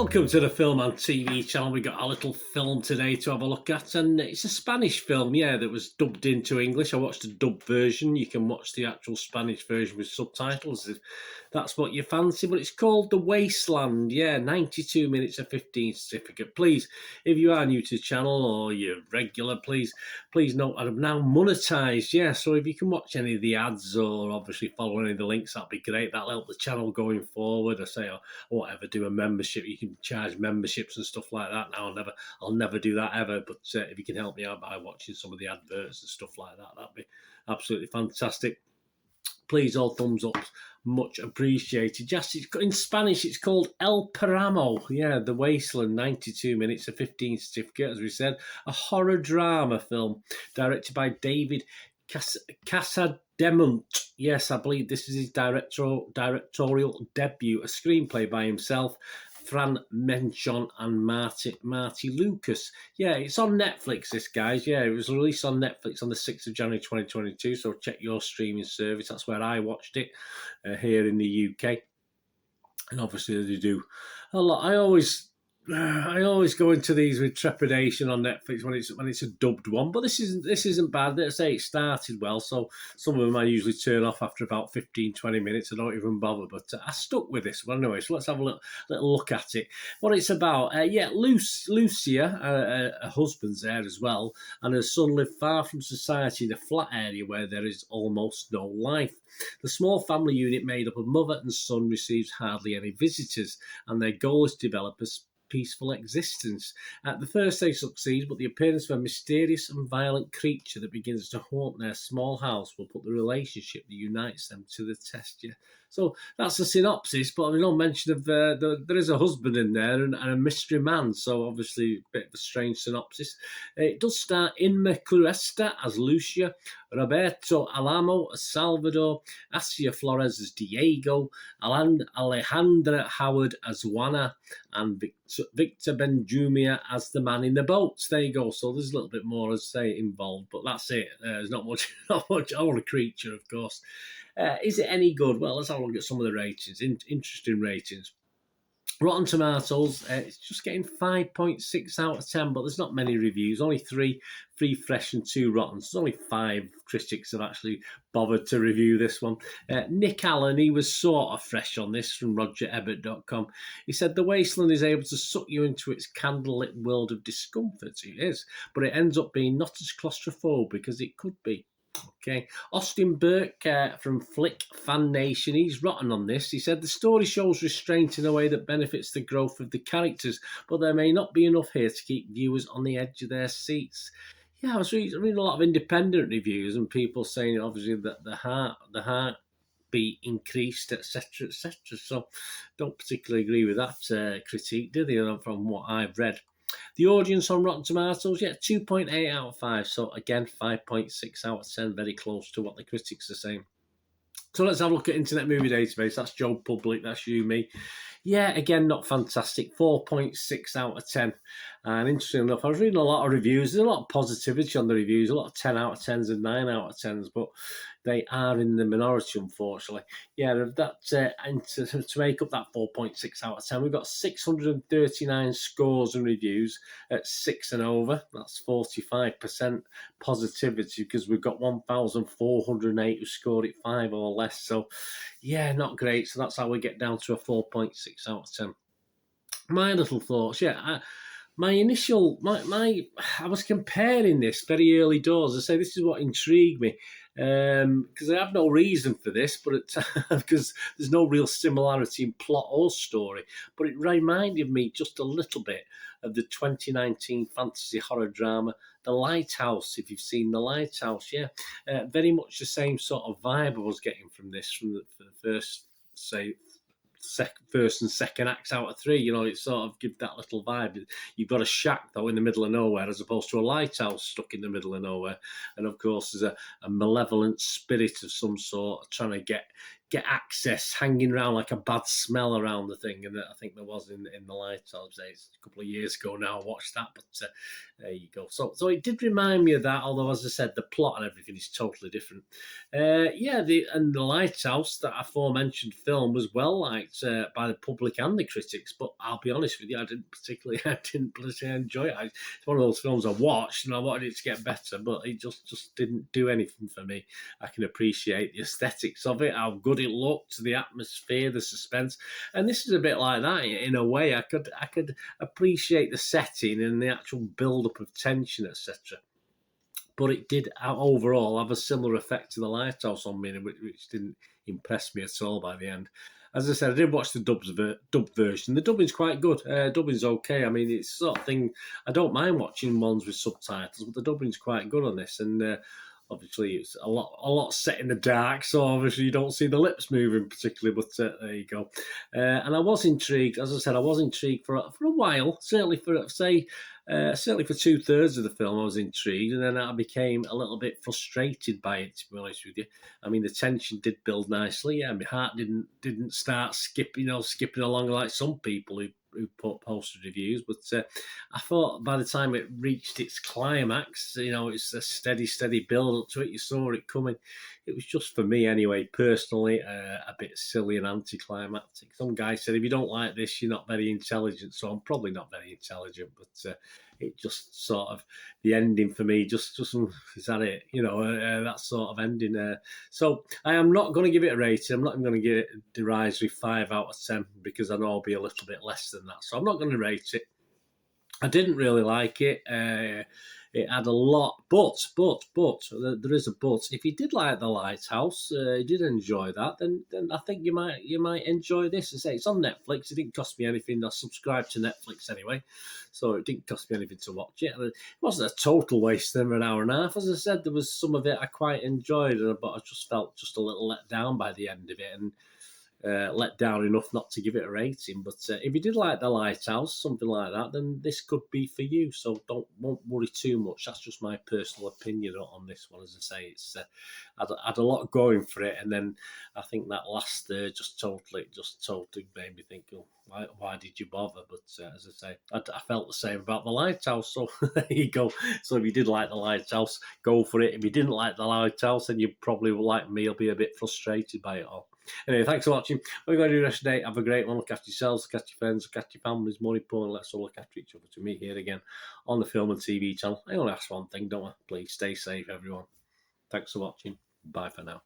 Welcome to the Film and TV channel. We got a little film today to have a look at, and it's a Spanish film, that was dubbed into English. I watched the dubbed version. You can watch the actual Spanish version with subtitles if that's what you fancy, but it's called The Wasteland. 92 minutes of 15 certificate. Please, if you are new to the channel or you're regular, please note I'm now monetized. So if you can watch any of the ads or obviously follow any of the links, that'd be great. That'll help the channel going forward. Or whatever, do a membership. You can charge memberships and stuff like that. Now I'll never do that ever, but if you can help me out by watching some of the adverts and stuff like that, that'd be absolutely fantastic. Please, all thumbs up, much appreciated. Just in Spanish, it's called El Paramo. The Wasteland, 92 minutes, a 15 certificate, as we said, a horror drama film directed by David Casademunt. Yes, I believe this is his directorial debut, a screenplay by himself, Fran Menchon and Marty Lucas. It's on Netflix, this, guys. It was released on Netflix on the 6th of January 2022, so check your streaming service. That's where I watched it, here in the UK. And obviously they do a lot. I always go into these with trepidation on Netflix when it's a dubbed one, but this isn't bad. Let's say it started well, so some of them I usually turn off after about 15-20 minutes. I don't even bother, but I stuck with this one anyway. So let's have a little look at it. What it's about? Lucia, her husband's there as well, and her son live far from society in a flat area where there is almost no life. The small family unit made up of mother and son receives hardly any visitors, and their goal is to develop a peaceful existence. At the first they succeed, but the appearance of a mysterious and violent creature that begins to haunt their small house will put the relationship that unites them to the test. So that's the synopsis, but there's no mention of there is a husband in there and a mystery man, so obviously a bit of a strange synopsis. It does star Inma Cresta as Lucia, Roberto Alamo as Salvador, Asia Flores as Diego, Alejandra Howard as Juana, and Victor Benjumea as the man in the boat. There you go. So there's a little bit more, as say, involved, but that's it. There's not much. I want a creature, of course. Is it any good? Well, let's have a look at some of the ratings. Interesting ratings. Rotten Tomatoes, it's just getting 5.6 out of 10, but there's not many reviews. Only three fresh and 2 rotten. So only 5 critics have actually bothered to review this one. Nick Allen, he was sort of fresh on this from RogerEbert.com. He said, The Wasteland is able to suck you into its candlelit world of discomfort. It is, but it ends up being not as claustrophobic as it could be. Okay, Austin Burke from Flick Fan Nation, he's rotten on this. He said, the story shows restraint in a way that benefits the growth of the characters, but there may not be enough here to keep viewers on the edge of their seats. I was reading a lot of independent reviews and people saying, obviously, that the heartbeat increased, etc., etc. So, don't particularly agree with that critique, do they, from what I've read? The audience on Rotten Tomatoes, 2.8 out of 5. So, again, 5.6 out of 10, very close to what the critics are saying. So, let's have a look at Internet Movie Database. That's Joe Public, that's you, me. Again, not fantastic. 4.6 out of 10. And interesting enough, I was reading a lot of reviews. There's a lot of positivity on the reviews, a lot of 10 out of 10s and 9 out of 10s, but they are in the minority, unfortunately. And to make up that 4.6 out of 10, we've got 639 scores and reviews at 6 and over. That's 45% positivity, because we've got 1,408 who scored it 5 or less. So, not great. So that's how we get down to a 4.6 out of 10. My little thoughts, I was comparing this very early doors. I say this is what intrigued me, because I have no reason for this, but because there's no real similarity in plot or story, but it reminded me just a little bit of the 2019 fantasy horror drama The Lighthouse. If you've seen The Lighthouse, very much the same sort of vibe I was getting from this, from the first, first and second acts out of 3. It sort of gives that little vibe. You've got a shack, though, in the middle of nowhere, as opposed to a lighthouse stuck in the middle of nowhere. And, of course, there's a malevolent spirit of some sort trying to get access, hanging around like a bad smell around the thing. And I think there was in the Lighthouse days a couple of years ago now. I watched that, but there you go. So it did remind me of that, although, as I said, the plot and everything is totally different. The Lighthouse, that aforementioned film, was well liked by the public and the critics, but I'll be honest with you, I didn't particularly enjoy it. It's one of those films I watched and I wanted it to get better, but it just didn't do anything for me. I can appreciate the aesthetics of it, how good it looked, the atmosphere, the suspense, and this is a bit like that in a way. I could appreciate the setting and the actual build-up of tension, etc. But it did overall have a similar effect to the Lighthouse on me, which didn't impress me at all by the end. As I said, I did watch the dubbed version. The dubbing's quite good. Dubbing's okay. I mean, it's the sort of thing, I don't mind watching ones with subtitles, but the dubbing's quite good on this. And obviously, it's a lot set in the dark, so obviously you don't see the lips moving particularly. But there you go. And I was intrigued. As I said, I was intrigued for a while. Certainly for 2/3 of the film, I was intrigued, and then I became a little bit frustrated by it. To be honest with you, I mean, the tension did build nicely. Yeah, my heart didn't start skipping along like some people who posted reviews, but I thought by the time it reached its climax, it's a steady build up to it. You saw it coming. It was just, for me anyway, personally, a bit silly and anticlimactic. Some guy said, if you don't like this, you're not very intelligent. So I'm probably not very intelligent, but it just sort of, the ending for me, just is that it? That sort of ending. So I am not going to give it a rating. I'm not even going to give it a derisory 5 out of 10 because I know I'll be a little bit less than that. So I'm not going to rate it. I didn't really like it. It had a lot, but there is a but. If you did like The Lighthouse, you did enjoy that, then I think you might enjoy this. I say it's on Netflix. It didn't cost me anything. I subscribed to Netflix anyway, so it didn't cost me anything to watch it. And it wasn't a total waste of an hour and a half. As I said, there was some of it I quite enjoyed, but I just felt just a little let down by the end of it, and let down enough not to give it a rating. But if you did like The Lighthouse, something like that, then this could be for you. So won't worry too much. That's just my personal opinion on this one. As I say, it's had a lot going for it, and then I think that last just totally made me think, oh, why did you bother? But as I say, I felt the same about The Lighthouse. So there you go. So if you did like The Lighthouse, go for it. If you didn't like The Lighthouse, then you probably, like me, will be a bit frustrated by it all. Anyway, thanks for watching. What are you going to do the rest of the day? Have a great one. Look after yourselves, look after your friends, look after your families. More important, let's all look after each other. To meet here again on the Film and TV channel. I only ask one thing, don't I? Please stay safe, everyone. Thanks for watching. Bye for now.